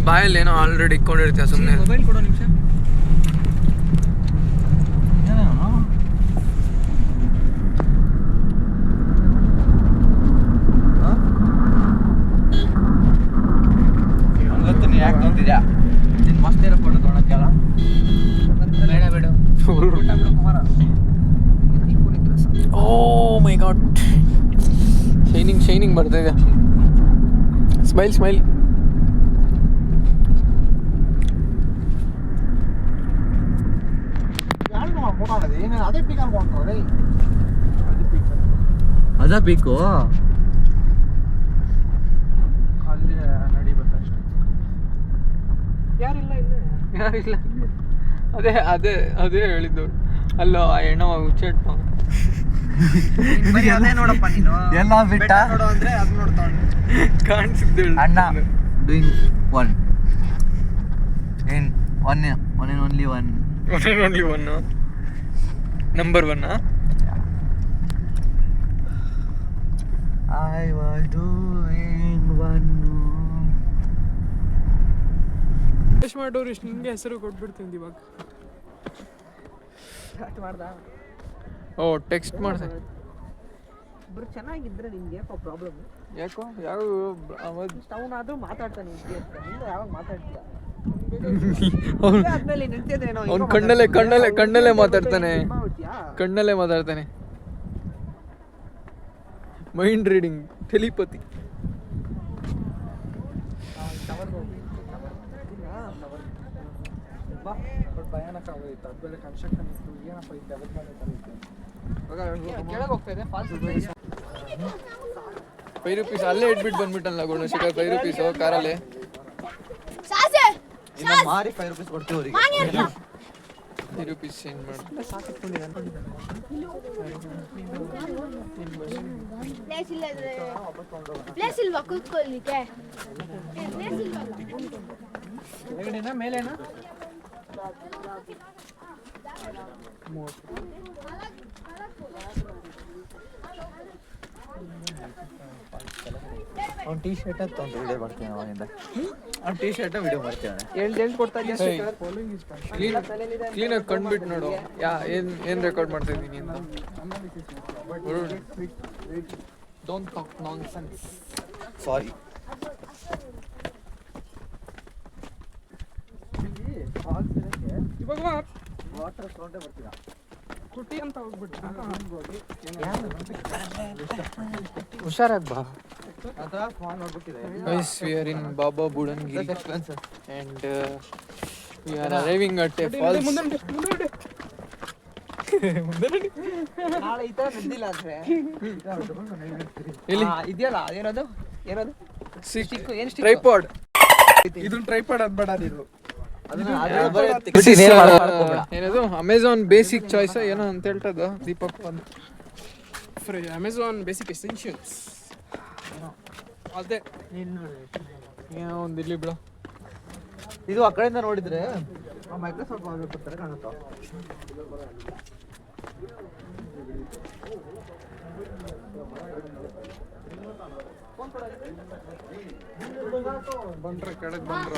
ಬಾಯಲ್ಲಿ ಏನೋ ಆಲ್ರೆಡಿ ಇಟ್ಕೊಂಡಿರ್ತೀಯ ಸುಮ್ಮನೆ. ಮೊಬೈಲ್ ಕೊಡೋ ನಿಮಿಷ. ಯಾಕೆ ನೋಡ್ತಿದ್ಯಾ? ನಿನ್ ಮಸ್ತ್ ಇರೋ ಫೋಟೋ ತೊಗೊಳಕ್ಕೆಲ್ಲ ಬೇಡ ಬೇಡ ಕುಮಾರ. ಓ ಮೈ ಗಾಡ್, ಶೈನಿಂಗ್ ಬರ್ತಾ ಇದೆ. ಸ್ಮೈಲ್ ಅದ ಪೀಕು ಅಲ್ಲಿ ನಡಿ ಅಷ್ಟೇ. ಯಾರಿಲ್ಲ ಅದೇ ಹೇಳಿದ್ದು. ಅಲ್ಲೋ ಆ ಹೆಣ್ಣವ ಹುಚ್ಚೆಟ್ ಅದೇ ನೋಡಪ್ಪ ನೀನು. ಎಲ್ಲ ಬಿಟ್ಟ ನೋಡು ಅಂದ್ರೆ ಅದು ನೋಡ್ತಾನೆ ಕಾಣಿಸಿದ್ದು ಅಣ್ಣ doing one only one number 1. I was doing one. ಎಷ್ಟು ಮಾಡೋರು ಇಷ್ಟು ನಿಂಗೆ ಹೆಸರು ಕೊಟ್ಬಿಡ್ತೀನಿ ಇವಾಗ. ಓ ಟೆಕ್ಸ್ಟ್ ಮಾಡ್ದೆ. ಇಬ್ರು ಚೆನ್ನಾಗಿದ್ರೆ ನಿಮ್ಗೆ ಯಾಕೋ ಪ್ರಾಬ್ಲಮ್? ಯಾಕೋ ಯಾವ ಅವನಾದ್ರೂ ಮಾತಾಡ್ತಾನೆ ಯಾವಾಗ ಮಾತಾಡ್ತೀಯ? ಅವ್ನು ಕಣ್ಣಲ್ಲೇ ಮಾತಾಡ್ತಾನೆ. Mind reading, telepathy. ಭಯಾನಕ ಆಗೋಯ್ತು. ಅದು ಬೇರೆ ಕನ್ಸ್ಟ್ರಕ್ಷನ್ ಇತ್ತು. ಏನಪ್ಪ ಇತ್ತು ಅದ್ರ ಮೇಲೆ ಕೆಳಗೆ ಹೋಗ್ತಾ ಇದೆ. ಫಾಲ್ಸ್ ₹5 ಅಲ್ಲೇ ಇಟ್ಬಿಟ್ಟು ಬಂದ್ಬಿಟ್ಟಲ್ಲ ಗುಣಶೇಖರ್. ₹5 ಕಾರಲ್ಲೇ. ಇನ್ನ ಮಾರಿ ₹5 ಕೊಡ್ತೀವಿ ಅವರಿಗೆ. ₹5 ಸೆಂಡ್ ಮಾಡಿ. ಪ್ಲೇಸ್ ಇಲ್ವಾ ಕೂತ್ಕೊಳ್ಳಿಕ್ಕೆ? ಕೆಳಗಡೆನಾ ಮೇಲೆನಾ? ಅವ್ನು ಟೀ ಶರ್ಟ್ ತೊಗೊಂಡು ವಿಡಿಯೋ ಮಾಡ್ತೀನಿ ಅವಾಗಿಂದ. ಅವ್ನು ಟೀ ಶರ್ಟ್ ವಿಡಿಯೋ ಮಾಡ್ತೀವಿ. ಎಲ್ಲಿ ಕೊಡ್ತಾ ಇದೆಯಾ? ಕ್ಲೀನಾಗಿ ಕಂಡ್ಬಿಟ್ಟು ನೋಡು ಏನ್ ರೆಕಾರ್ಡ್ ಮಾಡ್ತಾ ಇದ್ದೀನಿ ಅಂತ. Don't talk nonsense. ಸಾರಿ. ಇವಾಗ ವಾಟರ್ ಸೌಂಡೇ ಬರ್ತೀರಾ? ಕುಟಿ ಅಂತ ಹೋಗ್ಬಿಟ್ಟು ಹುಷಾರಾಗಿ ಬಾ. ಅಥವಾ phone ನೋಡ್ಬಿಟ್ಟಿದೆ. Guys, we are in Baba Budangiri and we are arriving at a falls. ನಾಳೆ ಈ ತರ ನಿಂದಿಲ್ಲ ಅಂದ್ರೆ ಎಲ್ಲಿ ಇದೆಯಲ್ಲ ಏನದು ಟ್ರೈಪಾಡ್. ಇದನ್ನ ಟ್ರೈಪಾಡ್ ಅನ್ಬೇಡ ನೀನು. ಏನದು ಅಮೆಝಾನ್ ಬೇಸಿಕ್ ಚಾಯ್ಸ್ ಏನೋ ಅಂತ ಹೇಳ್ತದ ದೀಪಕ್. ಅಮೆಝಾನ್ ಬೇಸಿಕ್ ಎಸೆನ್ಷಿಯಲ್ಸ್ ಅದೇ ಏನೋ ಒಂದು ಇಲ್ಲಿ ಬಿಡ. ಇದು ಆ ಕಡೆಯಿಂದ ನೋಡಿದ್ರೆ ಮೈಕ್ರೋಸಾಫ್ಟ್ ಬರ್ತಾರೆ ಕಾಣುತ್ತಾ. ಬಂದ್ರ ಕೆಳಗೆ ಬಂದ್ರ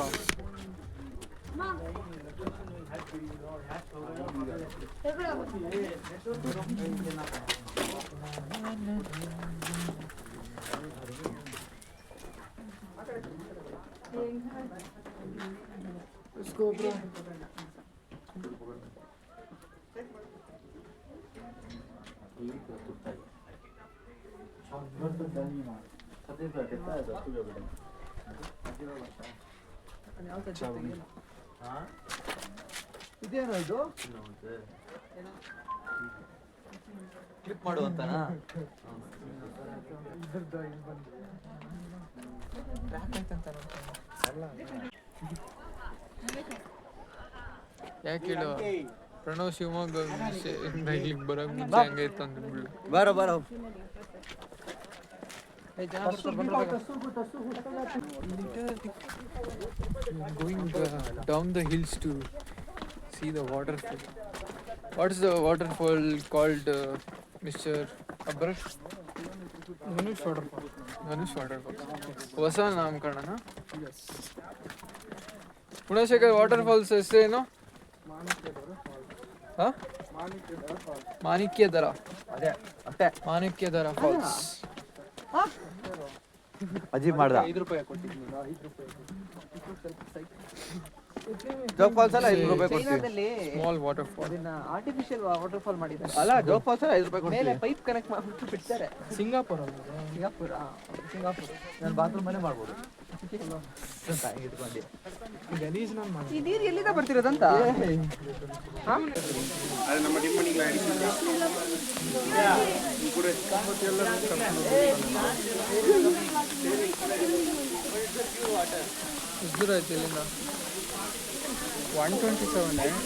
Let's go, bro. ಇದೇನೋ ಇದು ಕ್ಲಿಪ್ ಮಾಡುವಂತನಾ? ಯಾಕೆ ಹೇಳು ಪ್ರಣವ್ ಶಿವಮೊಗ್ಗ ಇಲ್ಲಿಗೆ ಬರೋಕ್ ಮುಂಚೆ ಹಂಗೆ ಇತ್ತು ಅಂದ್ಬಿಡ್ಲು. ಬರೋ going down the hills to see the waterfall. What's the waterfall called, Mr. Abrash? Ganesh waterfall. Ganesh waterfall. ಹೊಸ ನಾಮಕರಣ. ಗುಣಶೇಖರ್ ವಾಟರ್ ಫಾಲ್ಸ್ ಹೆಸರೇನು? ಹಾಂ, ಮಾಣಿಕ್ಯದರ. ಅದೇ ಅಷ್ಟೇ. ಮಾಣಿಕ್ಯದರ ಫಾಲ್ಸ್. ಅಜೀಬ್ ಮಾಡ್ದ. 5 ರೂಪಾಯಿ ಕೊಟ್ಟಿದ್ದೀನಿ, 5 ರೂಪಾಯಿ. ಜೋಗ್ ಫಾಲ್ಸ್ ಅಲ್ಲ 5 ರೂಪಾಯಿ ಕೊಡ್ತೀವಿ. ಚೈನಾದಲ್ಲಿ ಸ್ಮಾಲ್ ವಾಟರ್ ಫಾಲ್. ಅದನ್ನ ಆರ್ಟಿಫಿಷಿಯಲ್ ವಾಟರ್ ಫಾಲ್ ಮಾಡಿದ್ದಾರೆ. ಅಲ್ಲ ಜೋಗ್ ಫಾಲ್ಸ್ ಅಲ್ಲ 5 ರೂಪಾಯಿ ಮೇಲೆ ಕೊಡ್ತೀವಿ. ಪೈಪ್ ಕನೆಕ್ಟ್ ಮಾಡ್ಬಿಟ್ಟು ಬಿಡ್ತಾರೆ. ಸಿಂಗಾಪುರ ಅಲ್ಲ ಸಿಂಗಾಪುರ, ಸಿಂಗಾಪುರ. ನಾನು ಬಾತ್ರೂಮ್ ಮನೆ ಮಾಡ್ಬೋದು ಇಟ್ಕೊಂಡು. ಗಲೀಜ್ ನಾನು ಮಾಡಿ. ಈ ನೀರು ಎಲ್ಲಿಂದ ಬರ್ತಿರೋದಂತ? ಎಷ್ಟು ದೂರ ಆಯ್ತು ಇಲ್ಲಿಂದ? 127